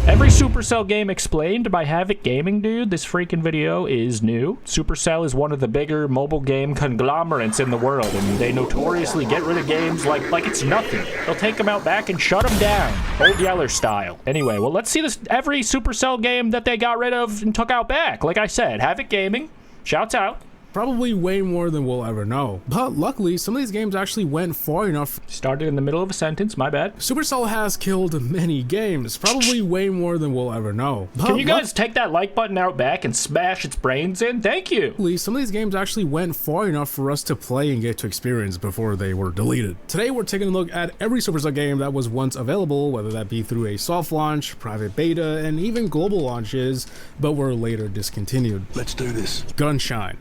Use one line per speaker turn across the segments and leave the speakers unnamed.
Every Supercell game explained by Havoc Gaming, dude. This freaking video is new. Supercell is one of the bigger mobile game conglomerates in the world, and they notoriously get rid of games like it's nothing. They'll take them out back and shut them down, Old Yeller style. Anyway, well, let's see this every Supercell game that they got rid of and took out back. Like I said, Havoc Gaming, shouts out.
Probably way more than we'll ever know. But luckily, some of these games actually went far enough.
Started in the middle of a sentence, my bad.
Supercell has killed many games, probably way more than we'll ever know. But
can you guys take that like button out back and smash its brains in? Thank you.
Luckily, some of these games actually went far enough for us to play and get to experience before they were deleted. Today, we're taking a look at every Supercell game that was once available, whether that be through a soft launch, private beta, and even global launches, but were later discontinued.
Let's do this.
Gunshine.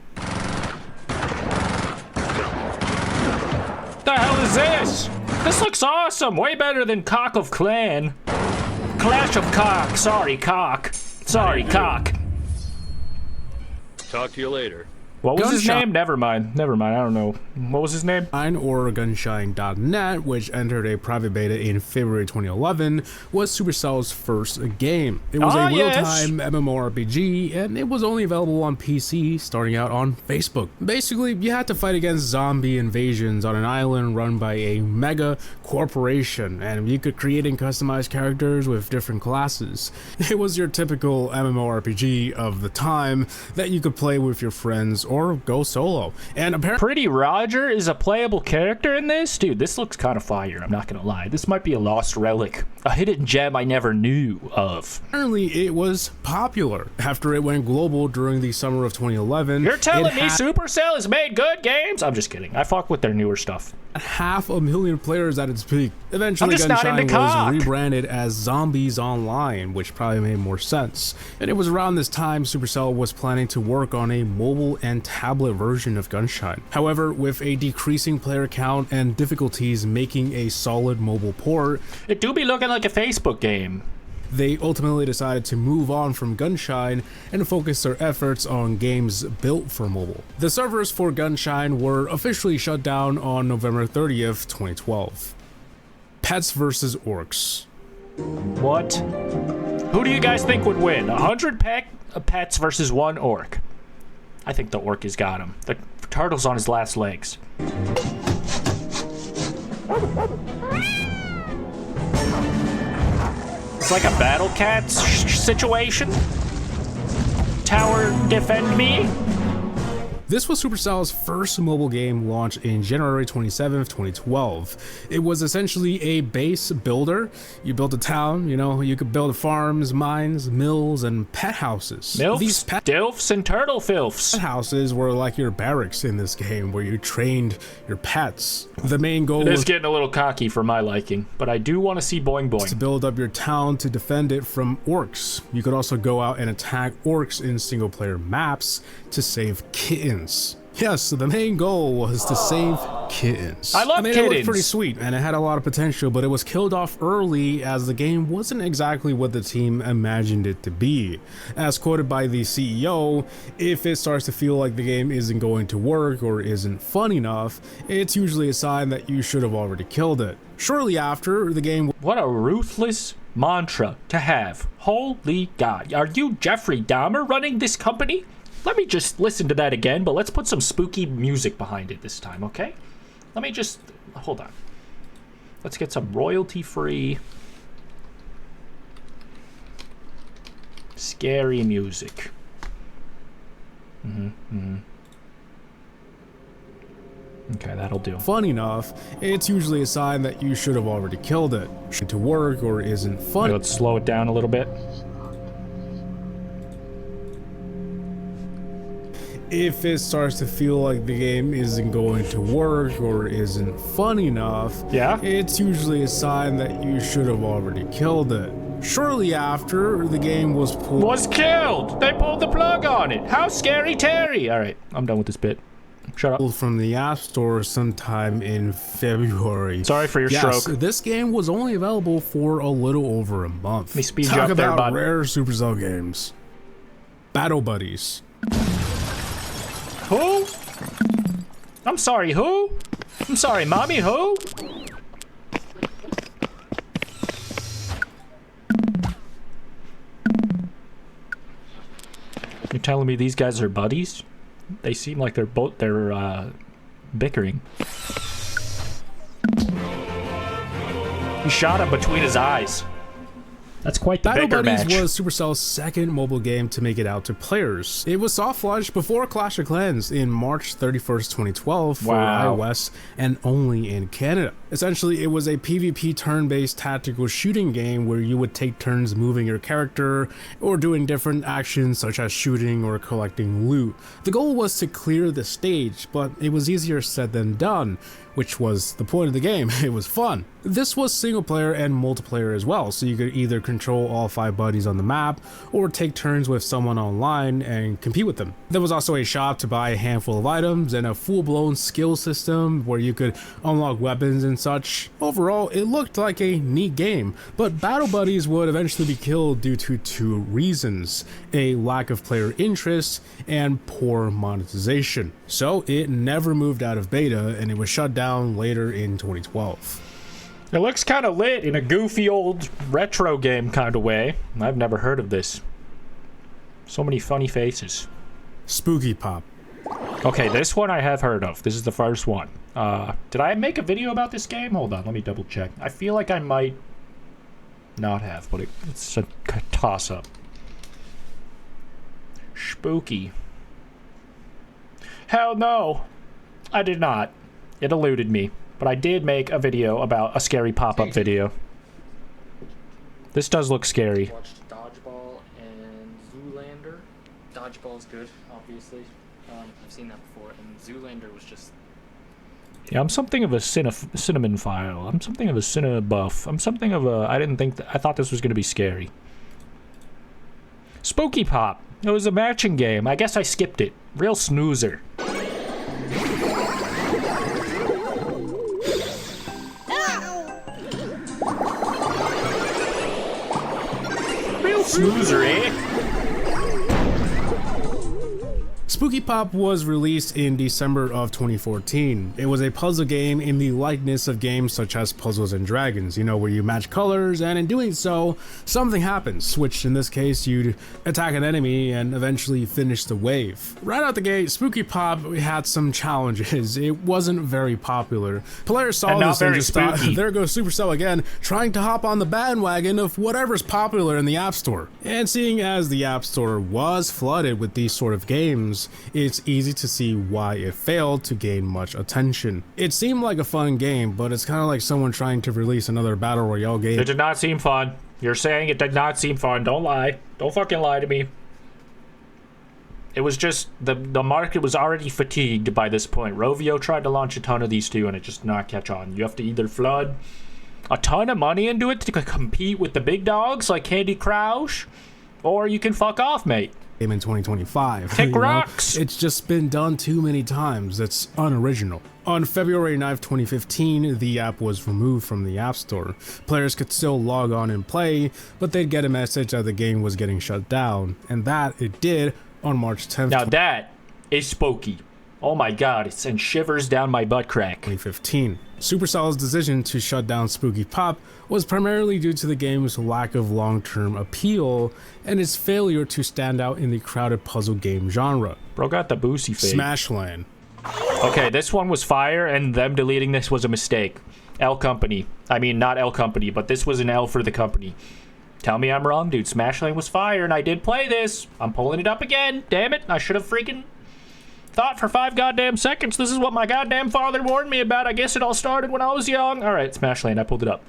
What the hell is this? This looks awesome. Way better than Cock of Clan. Clash of Cock. Sorry, Cock. Sorry, Cock.
Talk to you later.
What was his
Gunshine.
name? Never mind. Never mind. I don't know. What was his name?
Or Gunshine.net, which entered a private beta in February 2011, was Supercell's first game. It was a real-time MMORPG, and it was only available on PC, starting out on Facebook. Basically, you had to fight against zombie invasions on an island run by a mega corporation, and you could create and customize characters with different classes. It was your typical MMORPG of the time that you could play with your friends or go solo. And apparently
Pretty Roger is a playable character in this? Dude, this looks kind of fire, I'm not gonna lie. This might be a lost relic. A hidden gem I never knew of.
apparently it was popular after it went global during the summer of 2011.
You're telling me Supercell has made good games? I'm just kidding. I fuck with their newer stuff.
500,000 players at its peak. Eventually,
I'm just not
Gunshine
into
was
cock.
rebranded as Zombies Online, which probably made more sense. And it was around this time Supercell was planning to work on a mobile and tablet version of Gunshine. However, with a decreasing player count and difficulties making a solid mobile port,
It do be looking like a Facebook game.
they ultimately decided to move on from Gunshine and focus their efforts on games built for mobile. The servers for Gunshine were officially shut down on November 30th, 2012. Pets vs. Orcs.
What? Who do you guys think would win? 100 pets versus 1 orc. I think the orc has got him. The turtle's on his last legs. It's like a battle cat situation. Tower defend me.
This was Supercell's first mobile game launched in January 27th, 2012. It was essentially a base builder. You built a town, you know, you could build farms, mines, mills, and pet houses.
Milfs,
These pet
dilfs, and turtle filfs.
houses were like your barracks in this game where you trained your pets. The main goal
It is
was
getting a little cocky for my liking, but I do want to see boing
to
boing.
build up your town to defend it from orcs. You could also go out and attack orcs in single player maps to save kittens. Yes, so the main goal was to save kittens.
I love
It
kittens.
looked pretty sweet and it had a lot of potential, but it was killed off early as the game wasn't exactly what the team imagined it to be. As quoted by the CEO, if it starts to feel like the game isn't going to work or isn't fun enough, it's usually a sign that you should have already killed it. Shortly after, the game
What a ruthless mantra to have. Holy God. Are you Jeffrey Dahmer running this company? Let me just listen to that again, but let's put some spooky music behind it this time, okay? Let me just... Hold on. Let's get some royalty-free... scary music. Okay, that'll do.
fun enough, it's usually a sign that you should have already killed it. To work or isn't fun.
Let's slow it down a little bit.
If it starts to feel like the game isn't going to work or isn't fun enough,
Yeah?
it's usually a sign that you should have already killed it. Shortly after, the game was pulled
Was killed! They pulled the plug on it! How scary Terry! Alright, I'm done with this bit. Shut up.
from the App Store sometime in February.
Sorry for your
Yes,
stroke.
this game was only available for a little over a month.
Let me speed you
Talk
up there,
about
bud.
rare Supercell games. Battle Buddies.
Who? I'm sorry, who? I'm sorry, mommy, who? telling me these guys are buddies? They seem like they're bickering. He shot him between his eyes. That's quite the
Battle
bicker
Buddies
match.
was Supercell's second mobile game to make it out to players. It was soft launched before Clash of Clans in March 31st, 2012 for iOS and only in Canada. Essentially, it was a PvP turn-based tactical shooting game where you would take turns moving your character or doing different actions such as shooting or collecting loot. The goal was to clear the stage, but it was easier said than done, which was the point of the game. It was fun. This was single player and multiplayer as well, so you could either control all 5 buddies on the map or take turns with someone online and compete with them. There was also a shop to buy a handful of items and a full-blown skill system where you could unlock weapons and such. Overall, it looked like a neat game, but Battle Buddies would eventually be killed due to 2 reasons: a lack of player interest and poor monetization. So it never moved out of beta and it was shut down later in 2012.
It looks kind of lit in a goofy old retro game kind of way. I've never heard of this. So many funny faces.
Spooky Pop.
Okay, this one I have heard of. This is the first one. Did I make a video about this game? Hold on, let me double check. I feel like I might not have, but it's a toss-up. Spooky. Hell no. I did not. It eluded me. But I did make a video about a scary pop-up video. This does look scary.
Watched Dodgeball and Zoolander. Dodgeball's good, obviously. I've seen that before, and Zoolander was just...
Yeah, I'm something of a cinnamon file. I'm something of a cinebuff. I'm something of a... I thought this was going to be scary. Spooky Pop. It was a matching game. I guess I skipped it. Real snoozer. Snoozer, eh?
Spooky Pop was released in December of 2014. It was a puzzle game in the likeness of games such as Puzzles and Dragons, you know, where you match colors, and in doing so, something happens, which in this case, you'd attack an enemy and eventually finish the wave. Right out the gate, Spooky Pop had some challenges. It wasn't very popular. Players saw this and just thought, there goes Supercell again, trying to hop on the bandwagon of whatever's popular in the App Store. And seeing as the App Store was flooded with these sort of games, it's easy to see why it failed to gain much attention. It seemed like a fun game, but it's kind of like someone trying to release another Battle Royale game.
It did not seem fun. You're saying it did not seem fun. Don't lie. Don't fucking lie to me. It was just, the market was already fatigued by this point. Rovio tried to launch a ton of these too, and it just did not catch on. You have to either flood a ton of money into it to compete with the big dogs like Candy Crush, or you can fuck off, mate.
In 2025.
Kick rocks!
It's just been done too many times. It's unoriginal. On February 9th, 2015, the app was removed from the App Store. Players could still log on and play, but they'd get a message that the game was getting shut down, and that it did on March 10th.
Now that is spooky. Oh my god, it sends shivers down my butt crack.
2015. Supercell's decision to shut down Spooky Pop was primarily due to the game's lack of long-term appeal and its failure to stand out in the crowded puzzle game genre.
Bro got the boosie fade.
Smashland.
Okay, this one was fire, and them deleting this was a mistake. L Company. I mean, not L Company, but this was an L for the company. Tell me I'm wrong, dude. Smashland was fire, and I did play this. I'm pulling it up again. Damn it, I should have freaking thought for 5 goddamn seconds. This is what my goddamn father warned me about. I guess it all started when I was young. All right, Smashland, I pulled it up.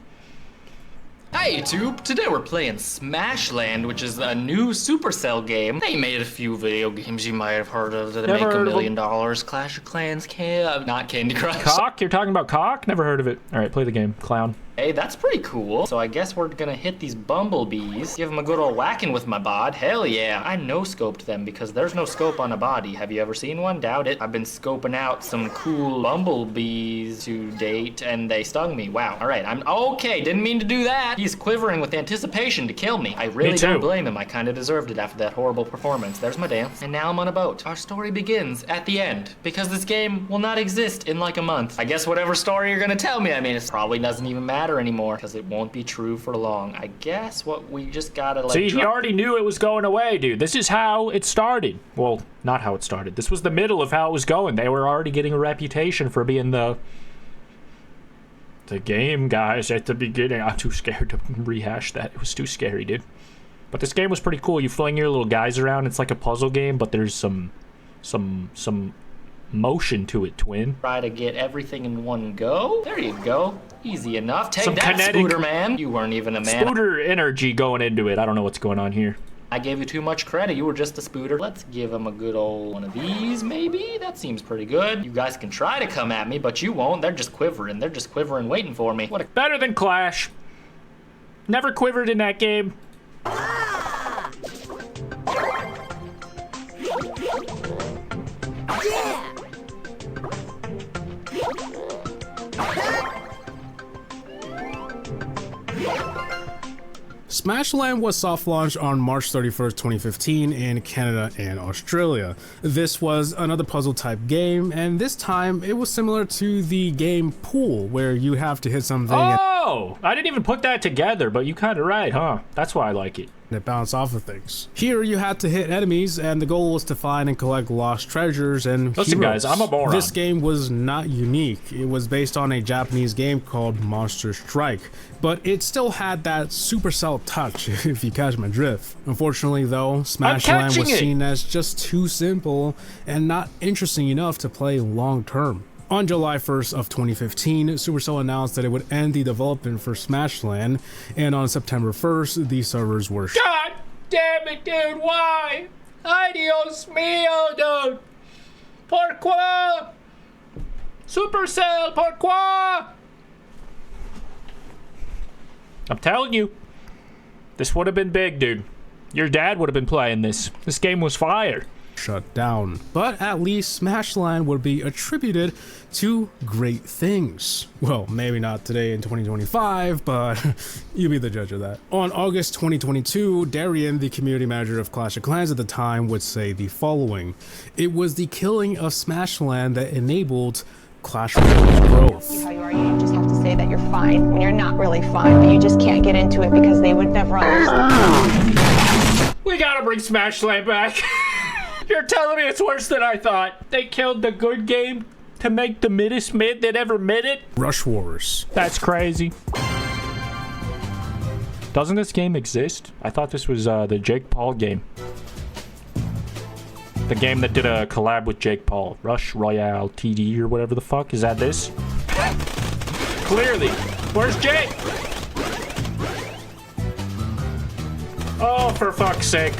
Hi YouTube! Today we're playing Smashland, which is a new Supercell game. They made a few video games you might have heard of that make $1 million. Clash of Clans, not Candy Crush.
Cock? You're talking about Cock? Never heard of it. All right, play the game, clown.
Hey, that's pretty cool. So I guess we're gonna hit these bumblebees, give them a good old whacking with my bod. Hell yeah. I no-scoped them because there's no scope on a body. Have you ever seen one? Doubt it. I've been scoping out some cool bumblebees to date, and they stung me. Wow. All right, I'm okay. Didn't mean to do that. He's quivering with anticipation to kill me. I really don't blame him. I kind of deserved it after that horrible performance. There's my dance. And now I'm on a boat. Our story begins at the end because this game will not exist in like a month. I guess whatever story you're gonna tell me, I mean, it probably doesn't even matter. matter anymore because it won't be true for long. I guess what we just gotta like.
See, he already knew it was going away, dude. This is how it started. Well, not how it started. This was the middle of how it was going. They were already getting a reputation for being the game guys at the beginning. I'm too scared to rehash that. It was too scary, dude. But this game was pretty cool. You fling your little guys around. It's like a puzzle game, but there's some motion to it, twin.
Try to get everything in one go. There you go. Easy enough. Take
Some
that,
kinetic
Spooter man. You weren't even a man.
Spooter energy going into it. I don't know what's going on here.
I gave you too much credit. You were just a Spooter. Let's give him a good old one of these, maybe? That seems pretty good. You guys can try to come at me, but you won't. They're just quivering. They're just quivering, waiting for me. What a...
Better than Clash. Never quivered in that game.
Smashland was soft launched on March 31st, 2015 in Canada and Australia. This was another puzzle type game, and this time it was similar to the game Pool, where you have to hit something
Oh! I didn't even put that together, but you kind of right, huh? That's why I like it.
that bounce off of things. Here you had to hit enemies, and the goal was to find and collect lost treasures and
Listen,
heroes.
guys, I'm a moron.
This game was not unique. It was based on a Japanese game called Monster Strike, but it still had that Supercell touch, if you catch my drift. Unfortunately, though, Smashland was seen as just too simple and not interesting enough to play long term. On July 1st of 2015, Supercell announced that it would end the development for Smashland, and on September 1st, the servers were
God damn it, dude, why? Ay, Dios mío, dude. Pourquoi? Supercell, pourquoi? I'm telling you, this would have been big, dude. Your dad would have been playing this. This game was fire.
Shut down. But at least Smashland would be attributed to great things. Well, maybe not today in 2025, but you be the judge of that. On August 2022, Darian, the community manager of Clash of Clans at the time, would say the following: "It was the killing of Smashland that enabled Clash Royale's growth."
How you are, you just have to say that you're fine when you're not really fine, but you just can't get into it because they would never understand.
We gotta bring Smashland back. You're telling me it's worse than I thought. They killed the good game to make the middest mid that ever mid it?
Rush Wars.
That's crazy. Doesn't this game exist? I thought this was the Jake Paul game. The game that did a collab with Jake Paul. Rush Royale TD or whatever the fuck. Is that this? Clearly. Where's Jake? Oh, for fuck's sake.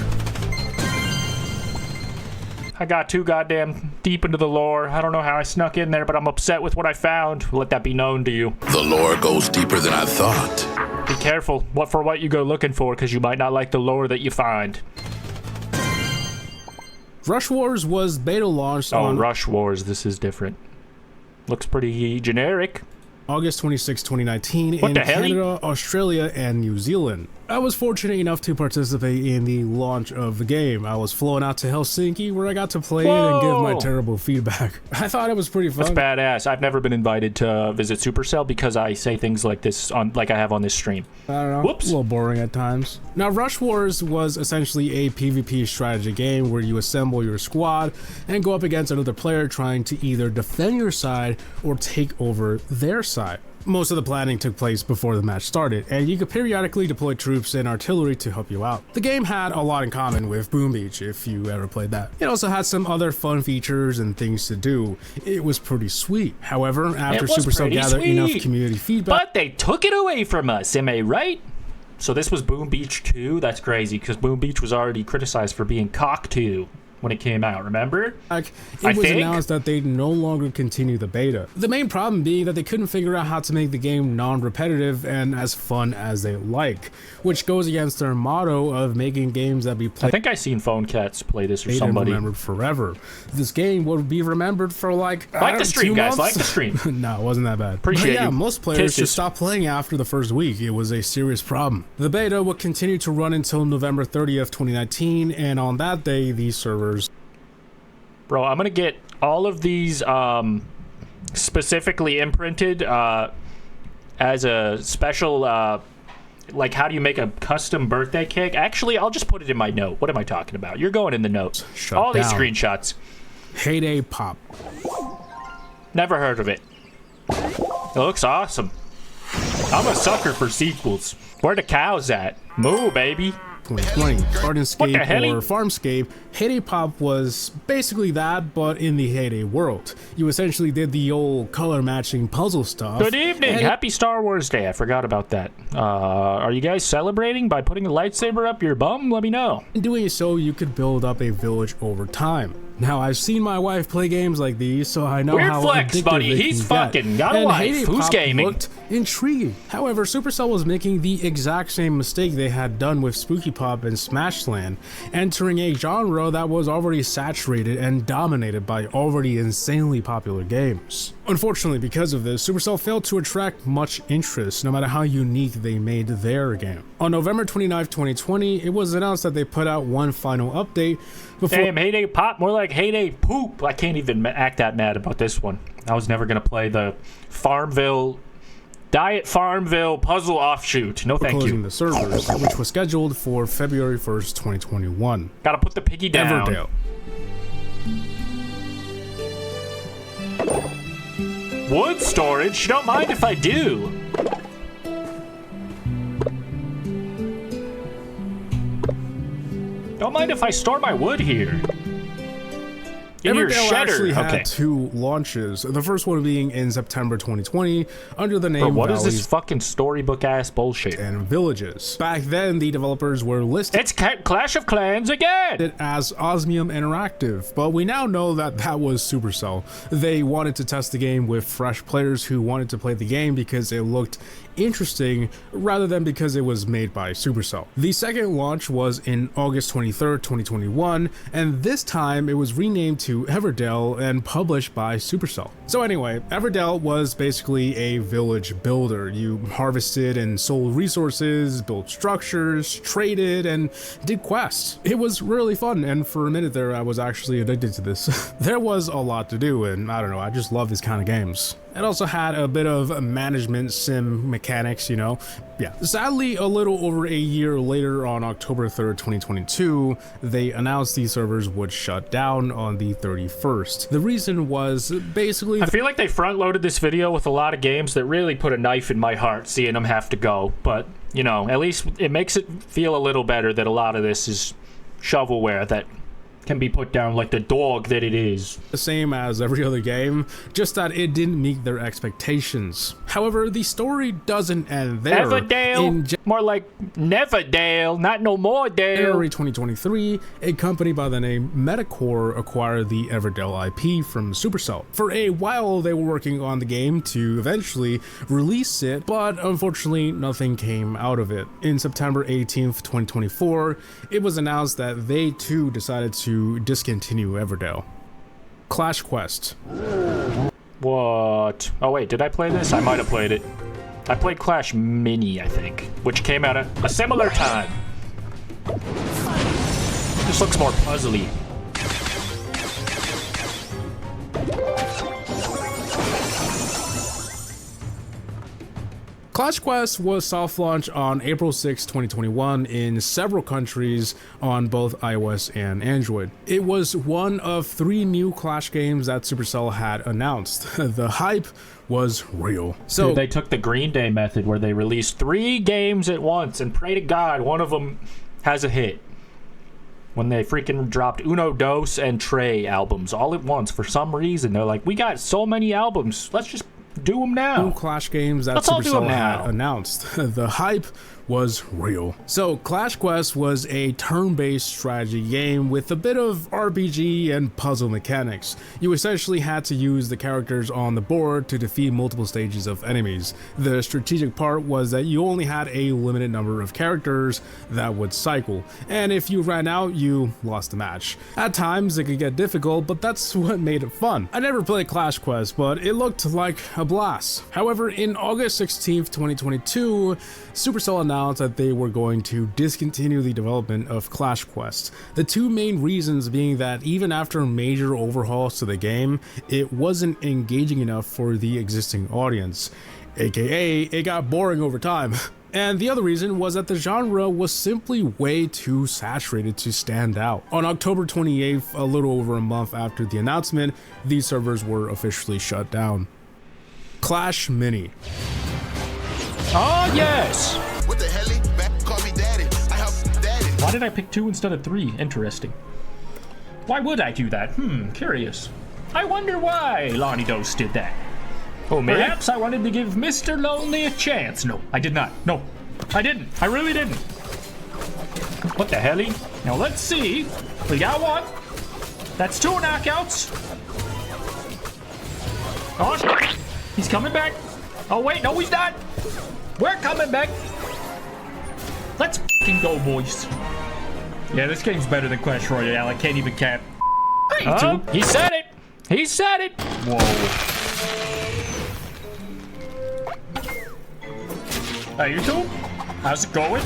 I got too goddamn deep into the lore. I don't know how I snuck in there, but I'm upset with what I found. Let that be known to you.
The lore goes deeper than I thought.
Be careful what you go looking for, because you might not like the lore that you find.
Rush Wars was beta launched on
Rush Wars. This is different. Looks pretty generic.
August 26, 2019
What
in
the hell?
Canada, Australia, and New Zealand. I was fortunate enough to participate in the launch of the game. I was flown out to Helsinki where I got to play it and give my terrible feedback. I thought it was pretty fun.
That's badass. I've never been invited to visit Supercell because I say things like this like I have on this stream.
I don't know.
Whoops.
A little boring at times. Now, Rush Wars was essentially a PvP strategy game where you assemble your squad and go up against another player trying to either defend your side or take over their side. Most of the planning took place before the match started, and you could periodically deploy troops and artillery to help you out. The game had a lot in common with Boom Beach, if you ever played that. It also had some other fun features and things to do. It was pretty sweet. However, after Supercell gathered enough community feedback...
But they took it away from us, am I right? So this was Boom Beach 2? That's crazy, because Boom Beach was already criticized for being cock 2 when it came out, remember?
It was announced that they'd no longer continue the beta. The main problem being that they couldn't figure out how to make the game non-repetitive and as fun as they like, which goes against their motto of making games that be played.
I think I seen Phone Cats play this or somebody.
Remembered forever. This game would be remembered for like
the stream,
2
guys.
months?
Like the stream.
No, it wasn't that bad.
Appreciate you.
Most players
Kisses.
just stopped playing after the first week. It was a serious problem. The beta would continue to run until November 30th, 2019, and on that day, these servers.
Bro, I'm gonna get all of these specifically imprinted as a special, like, how do you make a custom birthday cake? Actually, I'll just put it in my note. What am I talking about? You're going in the notes.
Shut
All these
down.
screenshots.
Heyday Pop.
Never heard of it. It looks awesome. I'm a sucker for sequels. Where the cows at? Moo, baby.
2020.
What the
Gardenscape
hell?
or Farmscape, Heyday Pop was basically that, but in the Heyday world. You essentially did the old color matching puzzle stuff.
Good evening. Happy Star Wars Day. I forgot about that. Are you guys celebrating by putting a lightsaber up your bum? Let me know.
In doing so, you could build up a village over time. Now, I've seen my wife play games like these, so I know
Weird
how
flex,
addictive
buddy.
it
He's
can
fucking
get.
got a
And
wife.
Heyday
Who's
Pop
gaming?
Looked intriguing. However, Supercell was making the exact same mistake they had done with Spooky Pop and Smashland, entering a genre that was already saturated and dominated by already insanely popular games. Unfortunately, because of this, Supercell failed to attract much interest, no matter how unique they made their game. On November 29, 2020, it was announced that they put out one final update before—
Damn, Heyday Pop, more like Heyday Poop. I can't even act that mad about this one. I was never going to play the Diet Farmville puzzle offshoot. No, thank
closing
you.
the servers, which was scheduled for February 1st, 2021.
Gotta put the piggy down.
Everdale.
Wood storage? Don't mind if I do. Don't mind if I store my wood here. In your
Everdale
shedder.
actually had
Okay.
2 launches, the first one being in September 2020 under the name
Bro, what is
Valleys
this fucking storybook ass bullshit?
and Villages. Back then, the developers were listed
It's Clash of Clans again!
as Osmium Interactive, but we now know that that was Supercell. They wanted to test the game with fresh players who wanted to play the game because it looked interesting rather than because it was made by Supercell. The second launch was in August 23rd, 2021, and this time it was renamed to Everdale and published by Supercell. So anyway, Everdale was basically a village builder. You harvested and sold resources, built structures, traded, and did quests. It was really fun, and for a minute there I was actually addicted to this. There was a lot to do, and I don't know, I just love these kind of games. It also had a bit of management sim mechanics, you know. Yeah. Sadly, a little over a year later, on October 3rd, 2022, they announced these servers would shut down on the 31st. The reason was basically—
I feel like they front-loaded this video with a lot of games that really put a knife in my heart seeing them have to go. But, you know, at least it makes it feel a little better that a lot of this is shovelware that can be put down like the dog that it is.
the same as every other game, just that it didn't meet their expectations. However, the story doesn't end there.
Everdale?
In
More like Neverdale, not no more Dale.
January 2023, a company by the name Metacore acquired the Everdale IP from Supercell. For a while, they were working on the game to eventually release it, but unfortunately, nothing came out of it. In September 18th, 2024, it was announced that they too decided to discontinue Everdale. Clash Quest.
What? Oh wait, did I play this? I might have played it. I played Clash Mini, I think, which came out at a similar time. This looks more puzzly.
Clash Quest was soft launched on April 6, 2021 in several countries on both iOS and Android. It was one of 3 new Clash games that Supercell had announced. The hype was real. So
Dude, they took the Green Day method where they released 3 games at once and pray to God one of them has a hit. When they freaking dropped Uno Dos and Trey albums all at once for some reason. They're like, we got so many albums, let's just do them now.
new Clash games that
Let's all do them
Supercell had
now.
announced. The hype was real. So Clash Quest was a turn-based strategy game with a bit of RPG and puzzle mechanics. You essentially had to use the characters on the board to defeat multiple stages of enemies. The strategic part was that you only had a limited number of characters that would cycle, and if you ran out, you lost the match. At times it could get difficult, but that's what made it fun. I never played Clash Quest, but it looked like a blast. However, in August 16th, 2022, Supercell announced that they were going to discontinue the development of Clash Quest. The 2 main reasons being that even after major overhauls to the game, it wasn't engaging enough for the existing audience. aka it got boring over time. And the other reason was that the genre was simply way too saturated to stand out. On October 28th, a little over a month after the announcement, these servers were officially shut down. Clash Mini.
Oh, yes!
What the hell? Call me daddy. I help daddy.
Why did I pick 2 instead of 3? Interesting. Why would I do that? Curious. I wonder why lonniedos did that. Oh, man. Perhaps I wanted to give Mr. Lonely a chance. No, I did not. No, I didn't. I really didn't. What the hell? Now let's see. We got 1. That's 2 knockouts. Oh, he's coming back. Oh, wait, no, he's not. We're coming back. Let's f***ing go, boys. Yeah, this game's better than Clash Royale. I can't even cap. He said it. He said it. Whoa. Hey, YouTube, how's it going?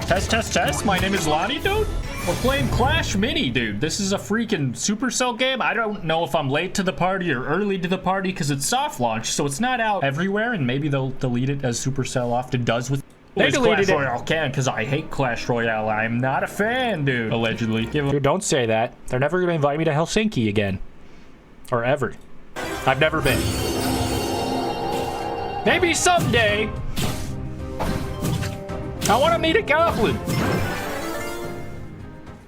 Test, test, test. My name is Lonnie, dude. We're playing Clash Mini, dude. This is a freaking Supercell game. I don't know if I'm late to the party or early to the party because it's soft launch, so it's not out everywhere, and maybe they'll delete it as Supercell often does with. They deleted Clash Royale can because I hate Clash Royale. I'm not a fan, dude. Allegedly. Dude, don't say that. They're never gonna invite me to Helsinki again, or ever. I've never been. Maybe someday. I want to meet a goblin.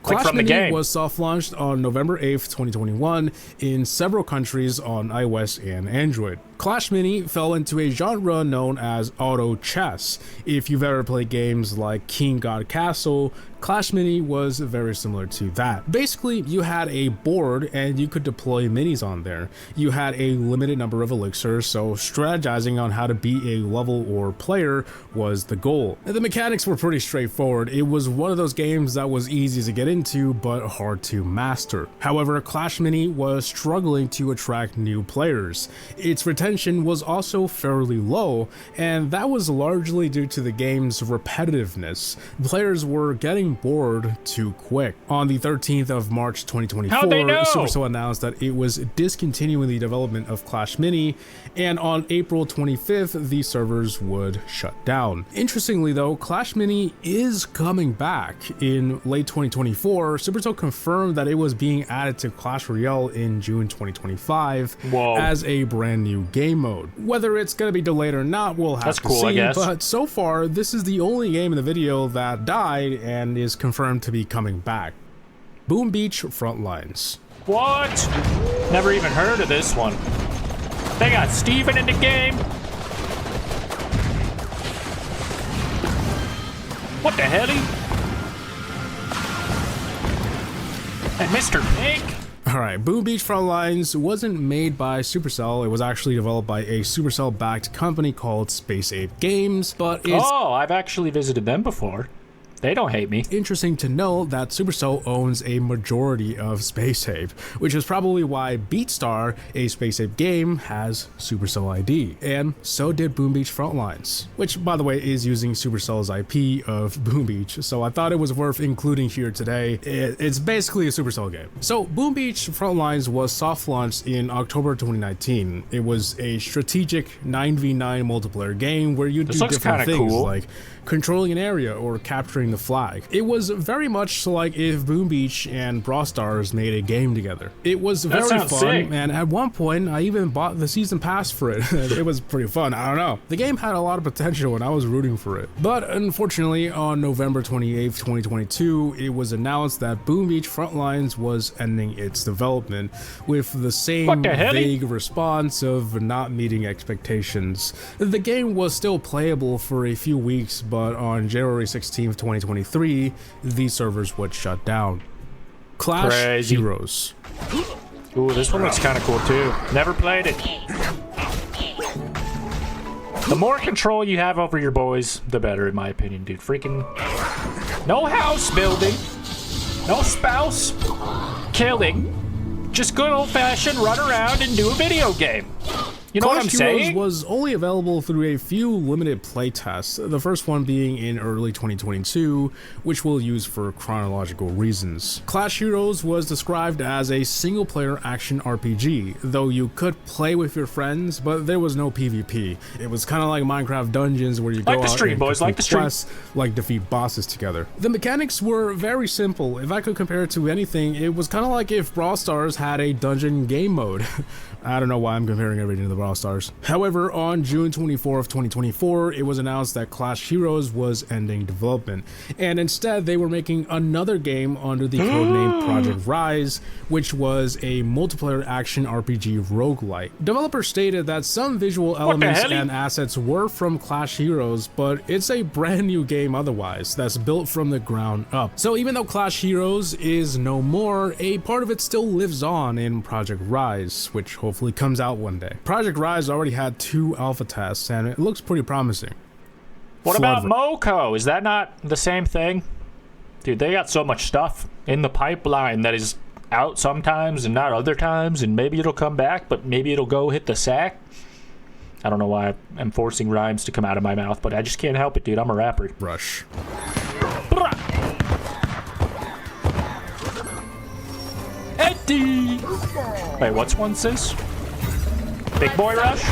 Clash Mini was soft-launched on November 8th, 2021 in several countries on iOS and Android. Clash Mini fell into a genre known as auto chess. If you've ever played games like King God Castle, Clash Mini was very similar to that. Basically, you had a board and you could deploy minis on there. You had a limited number of elixirs, so strategizing on how to beat a level or player was the goal. The mechanics were pretty straightforward. It was one of those games that was easy to get into but hard to master. However, Clash Mini was struggling to attract new players. Its retention was also fairly low, and that was largely due to the game's repetitiveness. Players were getting bored too quick. On the 13th of March 2024, Supercell announced that it was discontinuing the development of Clash Mini, and on April 25th, the servers would shut down. Interestingly though, Clash Mini is coming back. In late 2024, Supercell confirmed that it was being added to Clash Royale in June 2025 as a brand new game mode. Whether it's going to be delayed or not, we'll have to see, but so far, this is the only game in the video that died and is confirmed to be coming back. Boom Beach Frontlines.
What? Never even heard of this one. They got Steven in the game. What the hell? And Mr. Pink?
Alright, Boom Beach Frontlines wasn't made by Supercell. It was actually developed by a Supercell-backed company called Space Ape Games, but it's...
Oh, I've actually visited them before. They don't hate me.
Interesting to know that Supercell owns a majority of Space Ape, which is probably why BeatStar, a Space Ape game, has Supercell ID. And so did Boom Beach Frontlines, which, by the way, is using Supercell's IP of Boom Beach, so I thought it was worth including here today. It's basically a Supercell game. So Boom Beach Frontlines was soft launched in October 2019. It was a strategic 9v9 multiplayer game where you do different things like controlling an area or capturing the flag. It was very much like if Boom Beach and Brawl Stars made a game together. It was very fun, sick. And at one point I even bought the season pass for it. It was pretty fun. I don't know. The game had a lot of potential and I was rooting for it. But unfortunately, on November 28th, 2022, it was announced that Boom Beach Frontlines was ending its development with the same vague response of not meeting expectations. The game was still playable for a few weeks, but on January 16th, 2023, these servers would shut down. Clash Heroes.
Ooh, this one looks kind of cool too. Never played it. The more control you have over your boys, the better, in my opinion, dude. Freaking no house building, no spouse killing, just good old-fashioned run around and do a video game. You know what I'm
Clash Heroes
saying?
was only available through a few limited playtests, the first one being in early 2022, which we'll use for chronological reasons. Clash Heroes was described as a single-player action RPG, though you could play with your friends, but there was no PvP. It was kind of like Minecraft Dungeons, where you go out and complete quests, like defeat bosses together. The mechanics were very simple. If I could compare it to anything, it was kind of like if Brawl Stars had a dungeon game mode. I don't know why I'm comparing everything to the Brawl Stars. However, on June 24th, 2024, it was announced that Clash Heroes was ending development, and instead they were making another game under the codename Project Rise, which was a multiplayer action RPG roguelike. Developers stated that some visual elements and assets were from Clash Heroes, but it's a brand new game otherwise, that's built from the ground up. So even though Clash Heroes is no more, a part of it still lives on in Project Rise, which hopefully comes out one day. Project Rise already had 2 alpha tests, and it looks pretty promising.
What about Moco? Is that not the same thing? Dude, they got so much stuff in the pipeline that is out sometimes and not other times, and maybe it'll come back, but maybe it'll go hit the sack. I don't know why I'm forcing rhymes to come out of my mouth, but I just can't help it, dude. I'm a rapper.
Rush.
Eddie! Wait, what's one sis? Big Boy Rush?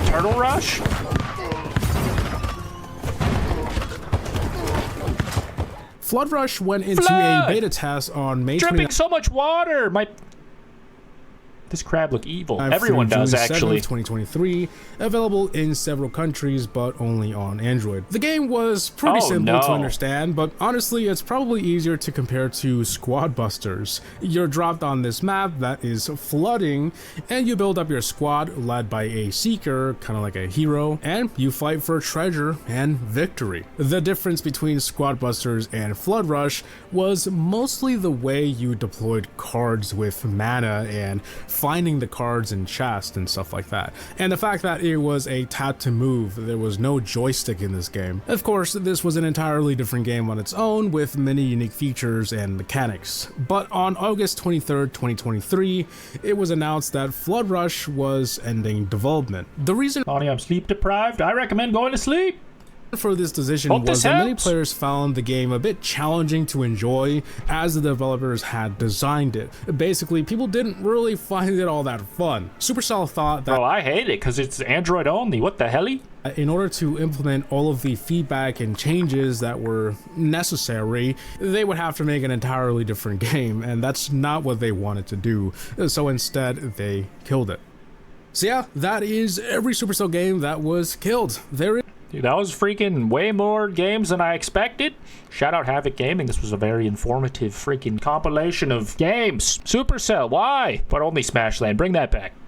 Turtle Rush?
Flood Rush went into a beta test on May 29th.
Dripping so much water! This crab look evil. Everyone does,
June
actually.
7th, 2023, available in several countries, but only on Android. The game was pretty simple to understand, but honestly, it's probably easier to compare to Squad Busters. You're dropped on this map that is flooding, and you build up your squad led by a seeker, kind of like a hero, and you fight for treasure and victory. The difference between Squad Busters and Flood Rush was mostly the way you deployed cards with mana and finding the cards in chests and stuff like that, and the fact that it was a tap to move. There was no joystick in this game. Of course, this was an entirely different game on its own with many unique features and mechanics, but on August 23rd, 2023, it was announced that Flood Rush was ending development. The reason
I'm sleep deprived. I recommend going to sleep.
for this decision was that many players found the game a bit challenging to enjoy as the developers had designed it. Basically, people didn't really find it all that fun. Supercell thought that...
Oh, I hate it because it's Android only. What the hell?
In order to implement all of the feedback and changes that were necessary, they would have to make an entirely different game, and that's not what they wanted to do. So instead, they killed it. So yeah, that is every Supercell game that was killed.
Dude, that was freaking way more games than I expected. Shout out Havoc Gaming. This was a very informative freaking compilation of games. Supercell, why? But only Smashland. Bring that back.